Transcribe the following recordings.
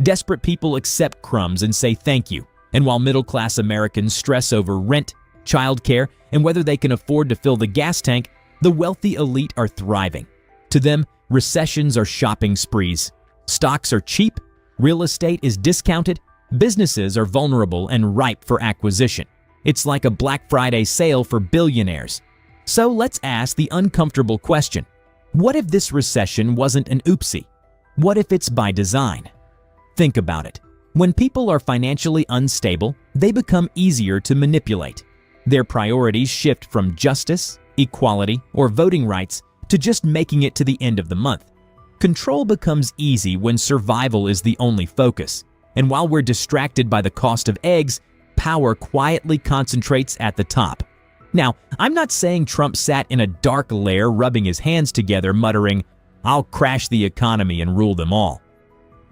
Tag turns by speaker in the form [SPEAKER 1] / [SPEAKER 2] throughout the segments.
[SPEAKER 1] Desperate people accept crumbs and say thank you. And while middle-class Americans stress over rent, childcare, and whether they can afford to fill the gas tank, the wealthy elite are thriving. To them, recessions are shopping sprees. Stocks are cheap, real estate is discounted, businesses are vulnerable and ripe for acquisition. It's like a Black Friday sale for billionaires. So let's ask the uncomfortable question. What if this recession wasn't an oopsie? What if it's by design? Think about it. When people are financially unstable, they become easier to manipulate. Their priorities shift from justice, equality, or voting rights to just making it to the end of the month. Control becomes easy when survival is the only focus. And while we're distracted by the cost of eggs, power quietly concentrates at the top. Now, I'm not saying Trump sat in a dark lair rubbing his hands together muttering, "I'll crash the economy and rule them all."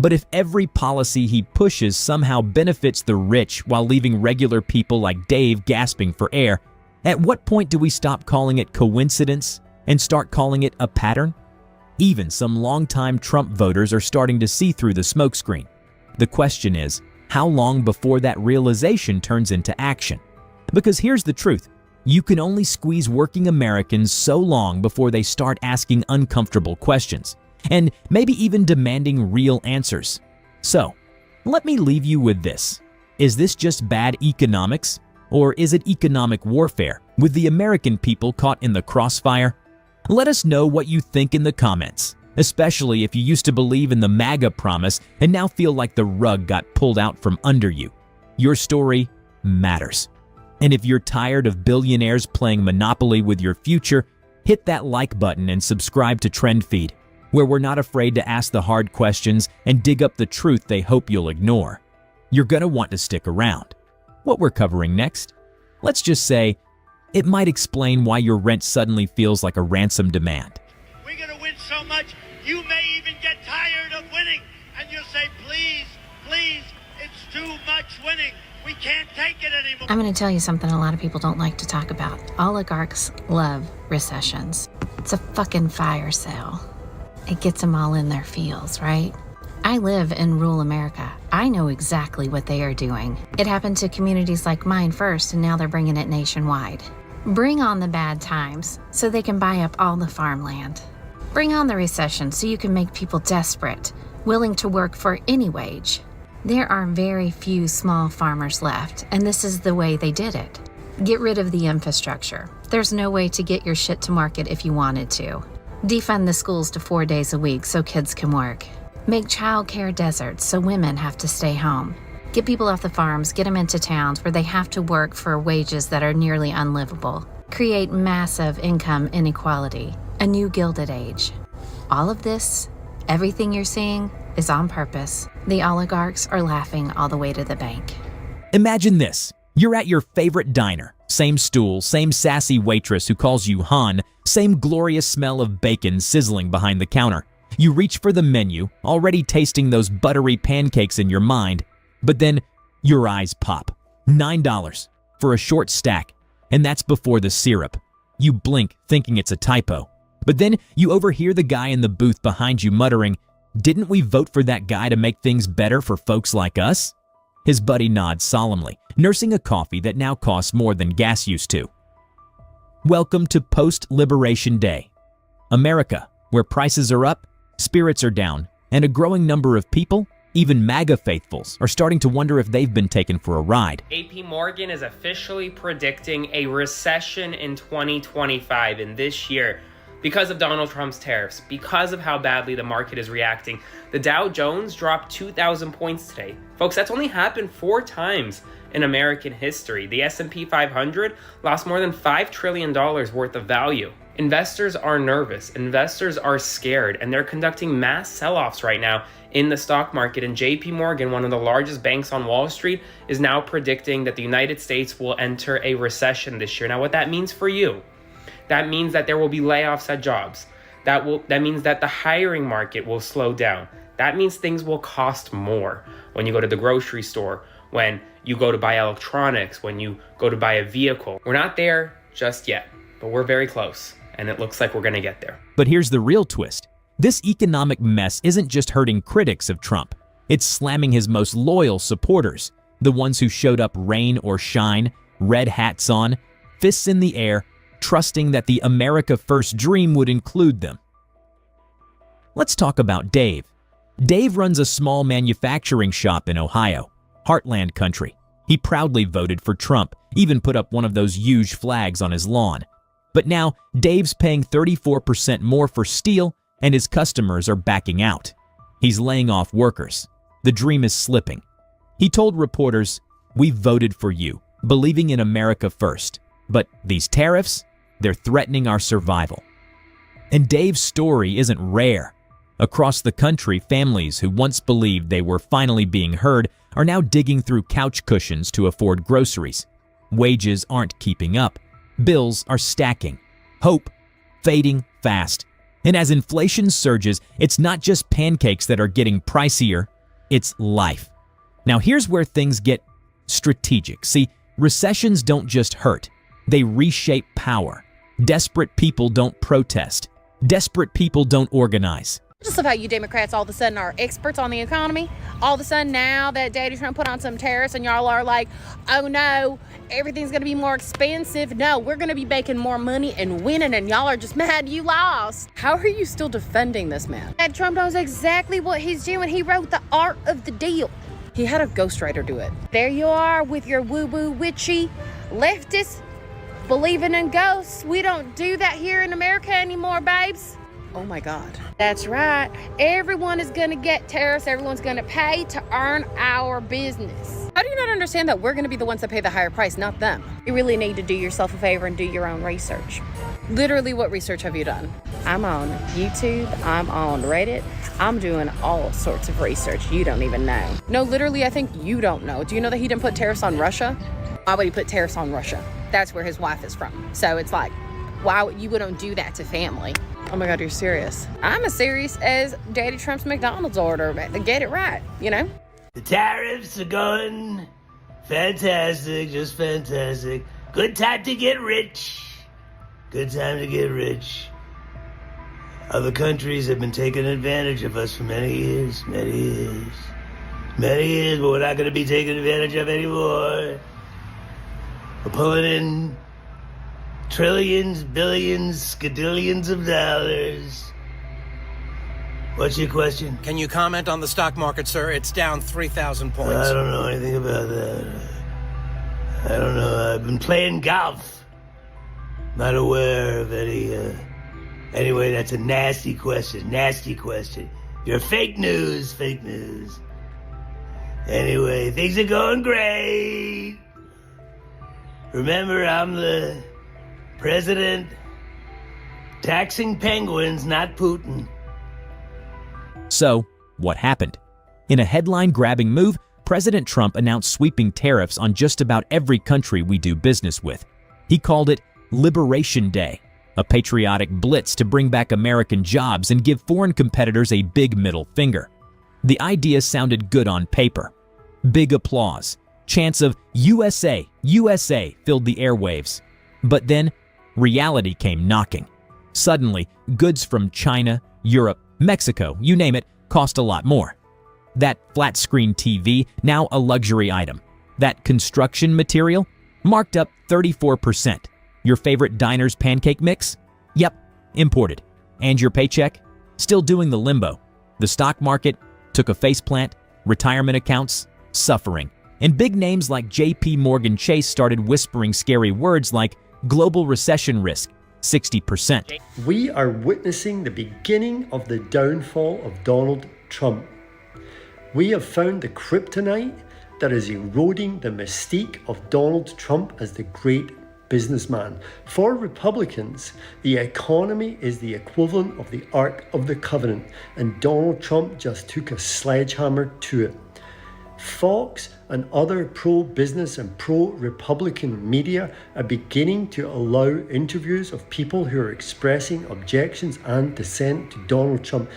[SPEAKER 1] But if every policy he pushes somehow benefits the rich while leaving regular people like Dave gasping for air, at what point do we stop calling it coincidence and start calling it a pattern? Even some longtime Trump voters are starting to see through the smokescreen. The question is, how long before that realization turns into action? Because here's the truth. You can only squeeze working Americans so long before they start asking uncomfortable questions, and maybe even demanding real answers. So, let me leave you with this. Is this just bad economics? Or is it economic warfare, with the American people caught in the crossfire? Let us know what you think in the comments, especially if you used to believe in the MAGA promise and now feel like the rug got pulled out from under you. Your story matters. And if you're tired of billionaires playing Monopoly with your future, hit that like button and subscribe to Trend Feed, where we're not afraid to ask the hard questions and dig up the truth they hope you'll ignore. You're gonna want to stick around. What we're covering next? Let's just say, it might explain why your rent suddenly feels like a ransom demand.
[SPEAKER 2] We're gonna win so much, you may even get tired of winning, and you'll say, please, please, it's too much winning. We can't take it anymore.
[SPEAKER 3] I'm going to tell you something a lot of people don't like to talk about. Oligarchs love recessions. It's a fucking fire sale. It gets them all in their feels, right? I live in rural America. I know exactly what they are doing. It happened to communities like mine first, and now they're bringing it nationwide. Bring on the bad times so they can buy up all the farmland. Bring on the recession so you can make people desperate, willing to work for any wage. There are very few small farmers left, and this is the way they did it. Get rid of the infrastructure. There's no way to get your shit to market if you wanted to. Defund the schools to 4 days a week so kids can work. Make childcare deserts so women have to stay home. Get people off the farms, get them into towns where they have to work for wages that are nearly unlivable. Create massive income inequality, a new Gilded Age. All of this, everything you're seeing, is on purpose. The oligarchs are laughing all the way to the bank.
[SPEAKER 1] Imagine this. You're at your favorite diner. Same stool, same sassy waitress who calls you Han, same glorious smell of bacon sizzling behind the counter. You reach for the menu, already tasting those buttery pancakes in your mind, but then your eyes pop. $9 for a short stack, and that's before the syrup. You blink, thinking it's a typo. But then you overhear the guy in the booth behind you muttering, "Didn't we vote for that guy to make things better for folks like us?" His buddy nods solemnly, nursing a coffee that now costs more than gas used to. Welcome to Post-Liberation Day, America, where prices are up, spirits are down, and a growing number of people, even MAGA faithfuls, are starting to wonder if they've been taken for a ride.
[SPEAKER 4] AP Morgan is officially predicting a recession in 2025, in this year, because of Donald Trump's tariffs, because of how badly the market is reacting. The Dow Jones dropped 2,000 points today. Folks, that's only happened 4 times in American history. The S&P 500 lost more than $5 trillion worth of value. Investors are nervous, investors are scared, and they're conducting mass sell-offs right now in the stock market. And JP Morgan, one of the largest banks on Wall Street, is now predicting that the United States will enter a recession this year. Now, what that means for you, that means that there will be layoffs at jobs. That means that the hiring market will slow down. That means things will cost more when you go to the grocery store, when you go to buy electronics, when you go to buy a vehicle. We're not there just yet, but we're very close, and it looks like we're gonna get there.
[SPEAKER 1] But here's the real twist. This economic mess isn't just hurting critics of Trump. It's slamming his most loyal supporters, the ones who showed up rain or shine, red hats on, fists in the air, trusting that the America First dream would include them. Let's talk about Dave. Dave runs a small manufacturing shop in Ohio, Heartland country. He proudly voted for Trump, even put up one of those huge flags on his lawn. But now, Dave's paying 34% more for steel, and his customers are backing out. He's laying off workers. The dream is slipping. He told reporters, "We voted for you, believing in America first. But these tariffs, they're threatening our survival." And Dave's story isn't rare. Across the country, families who once believed they were finally being heard are now digging through couch cushions to afford groceries. Wages aren't keeping up. Bills are stacking. Hope fading fast. And as inflation surges, it's not just pancakes that are getting pricier, it's life. Now here's where things get strategic. See, recessions don't just hurt. They reshape power. Desperate people don't protest. Desperate people don't organize.
[SPEAKER 5] Just love how you Democrats all of a sudden are experts on the economy. All of a sudden now that Daddy Trump put on some tariffs and y'all are like, oh no, everything's going to be more expensive. No, we're going to be making more money and winning, and y'all are just mad you lost. How are you still defending this man? And Trump knows exactly what he's doing. He wrote the art of the deal. He had a ghostwriter do it. There you are with your woo-woo witchy leftists believing in ghosts. We don't do that here in America anymore, babes. Oh my God. That's right. Everyone is going to get tariffs. Everyone's going to pay to earn our business. How do you not understand that we're going to be the ones that pay the higher price, not them? You really need to do yourself a favor and do your own research. Literally, what research have you done? I'm on YouTube. I'm on Reddit. I'm doing all sorts of research you don't even know. No, literally, I think you don't know. Do you know that he didn't put tariffs on Russia? Why would he put tariffs on Russia? That's where his wife is from. So it's like, why would you wouldn't do that to family? Oh my God, you're serious. I'm as serious as Daddy Trump's McDonald's order. Get it right, you know?
[SPEAKER 6] The tariffs are going fantastic, just fantastic. Good time to get rich. Good time to get rich. Other countries have been taking advantage of us for many years, but we're not going to be taken advantage of anymore. We're pulling in trillions, billions, skadillions of dollars. What's your question?
[SPEAKER 7] Can you comment on the stock market, sir? It's down 3,000 points.
[SPEAKER 6] I don't know anything about that. I don't know. I've been playing golf. Not aware of any, Anyway, that's a nasty question. You're fake news. Anyway, things are going great. Remember, I'm the president taxing penguins, not Putin.
[SPEAKER 1] So, what happened? In a headline-grabbing move, President Trump announced sweeping tariffs on just about every country we do business with. He called it Liberation Day, a patriotic blitz to bring back American jobs and give foreign competitors a big middle finger. The idea sounded good on paper. Big applause. Chants of USA, USA filled the airwaves. But then, reality came knocking. Suddenly, goods from China, Europe, Mexico, you name it, cost a lot more. That flat-screen TV, now a luxury item. That construction material, marked up 34%. Your favorite diner's pancake mix? Yep, imported. And your paycheck? Still doing the limbo. The stock market took a faceplant, retirement accounts, suffering. And big names like JP Morgan Chase started whispering scary words like global recession risk, 60%.
[SPEAKER 8] We are witnessing the beginning of the downfall of Donald Trump. We have found the kryptonite that is eroding the mystique of Donald Trump as the great businessman. For Republicans, the economy is the equivalent of the Ark of the Covenant, and Donald Trump just took a sledgehammer to it. Fox and other pro-business and pro-Republican media are beginning to allow interviews of people who are expressing objections and dissent to Donald Trump.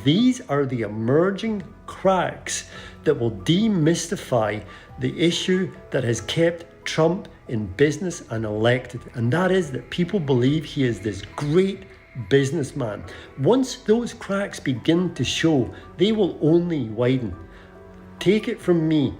[SPEAKER 8] These are the emerging cracks that will demystify the issue that has kept Trump in business and elected, and that is that people believe he is this great businessman. Once those cracks begin to show, they will only widen. Take it from me,